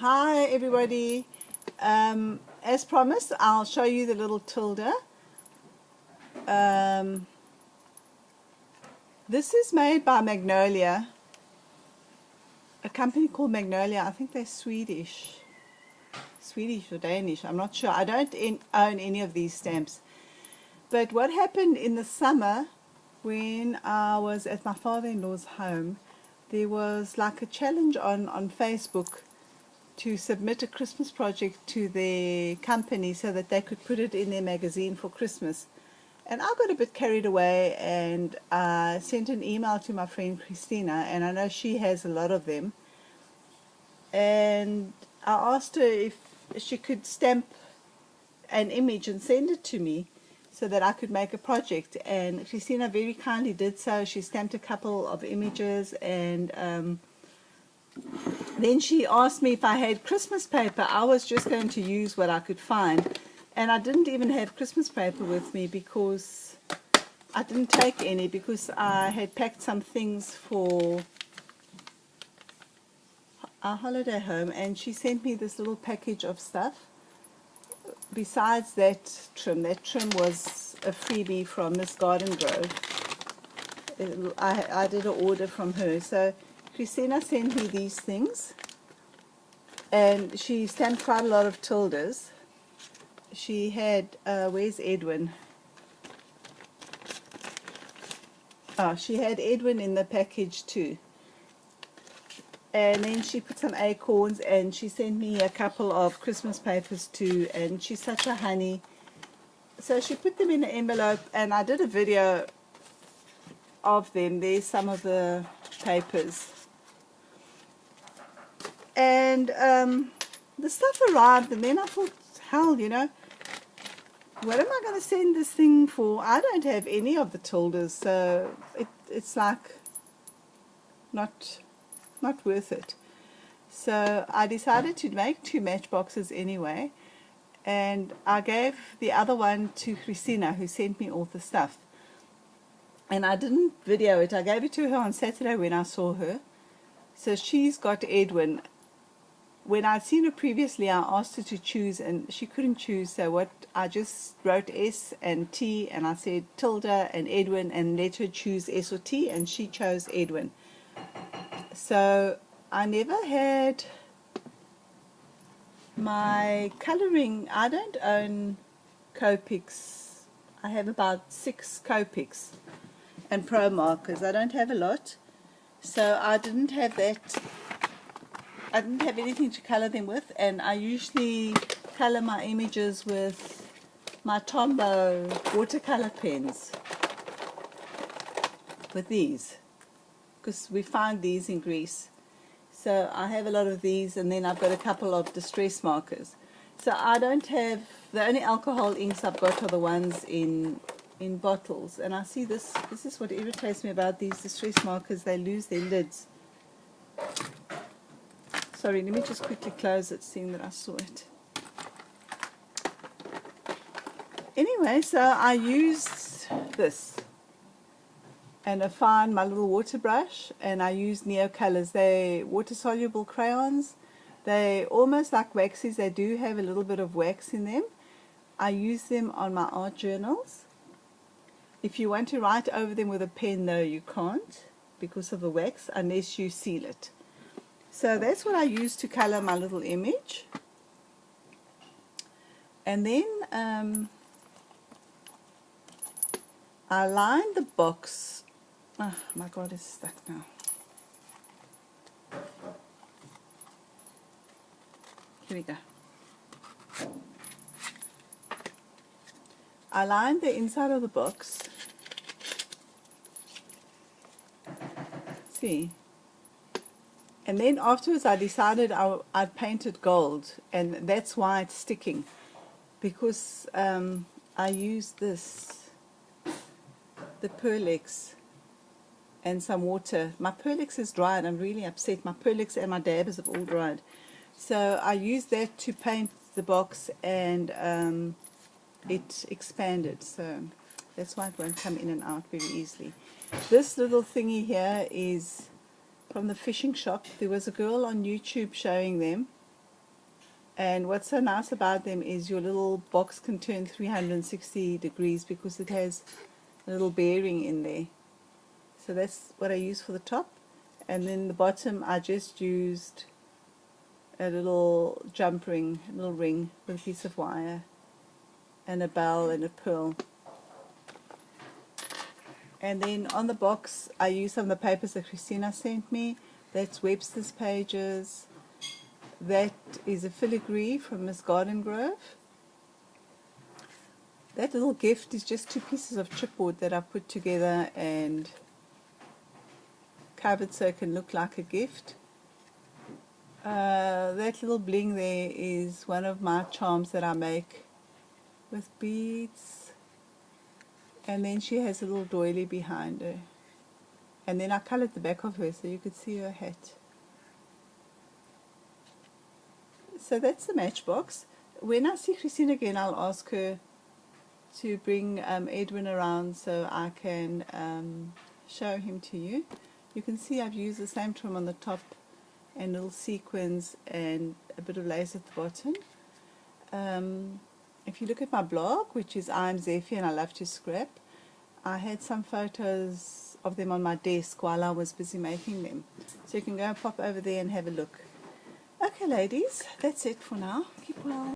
Hi everybody. As promised, I'll show you the little Tilda. This is made by Magnolia, a company called Magnolia. I think they're Swedish or Danish, I'm not sure. I don't own any of these stamps. But what happened in the summer when I was at my father-in-law's home, there was like a challenge on Facebook to submit a Christmas project to their company so that they could put it in their magazine for Christmas. And I got a bit carried away and I sent an email to my friend Christina, and I know she has a lot of them. And I asked her if she could stamp an image and send it to me so that I could make a project. And Christina very kindly did so. She stamped a couple of images, and then she asked me if I had Christmas paper. I was just going to use what I could find, and I didn't even have Christmas paper with me because I didn't take any, because I had packed some things for our holiday home. And she sent me this little package of stuff besides that trim. That trim was a freebie from Miss Garden Grove. I did an order from her. So Christina sent me these things, and she stamped quite a lot of Tildas. She had, where's Edwin? Oh, she had Edwin in the package too. And then she put some acorns, and she sent me a couple of Christmas papers too, and she's such a honey. So she put them in an envelope, and I did a video of them. There's some of the papers. And the stuff arrived, and then I thought, hell, you know, what am I going to send this thing for? I don't have any of the Tildas, so it's like not worth it. So I decided to make 2 matchboxes anyway, and I gave the other one to Christina, who sent me all the stuff. And I didn't video it. I gave it to her on Saturday when I saw her. So she's got Edwin. When I'd seen her previously, I asked her to choose, and she couldn't choose. So I just wrote S and T, and I said Tilda and Edwin, and let her choose S or T, and she chose Edwin. So I never had my coloring. I don't own Copics. I have about 6 Copics and Pro markers. I don't have a lot, so I didn't have that. I didn't have anything to color them with, and I usually color my images with my Tombow watercolor pens, with these, because we find these in Greece. So I have a lot of these, and then I've got a couple of distress markers. So I don't have, the only alcohol inks I've got are the ones in bottles. And I see this is what irritates me about these distress markers. They lose their lids. Sorry, let me just quickly close it, seeing that I saw it. Anyway, so I used this, and I found my little water brush, and I used Neo Colors. They're water-soluble crayons. They're almost like waxies. They do have a little bit of wax in them. I use them on my art journals. If you want to write over them with a pen, though, you can't because of the wax, unless you seal it. So that's what I use to color my little image. And then I lined the box. Oh my God, it's stuck now. Here we go. I lined the inside of the box. See? And then afterwards I decided I'd paint it gold, and that's why it's sticking, because I used this, the Pearlex, and some water. My Pearlex is dried. I'm really upset. My Pearlex and my dabbers have all dried. So I used that to paint the box, and it expanded. So that's why it won't come in and out very easily. This little thingy here is from the fishing shop. There was a girl on YouTube showing them, And what's so nice about them is your little box can turn 360 degrees because it has a little bearing in there. So that's what I use for the top. And then the bottom I just used a little jump ring, a little ring with a piece of wire and a bell and a pearl. And then on the box I used some of the papers that Christina sent me. That's Webster's pages. That is a filigree from Miss Garden Grove. That little gift is just 2 pieces of chipboard that I put together and covered so it can look like a gift. That little bling there is one of my charms that I make with beads. And then she has a little doily behind her. And then I coloured the back of her so you could see her hat. So that's the Matchbox. When I see Christine again, I'll ask her to bring Edwin around so I can show him to you. You can see I've used the same trim on the top and little sequins and a bit of lace at the bottom. If you look at my blog, which is I'm Zeffy and I love to scrap, I had some photos of them on my desk while I was busy making them. So you can go and pop over there and have a look. Okay ladies, that's it for now. Keep well.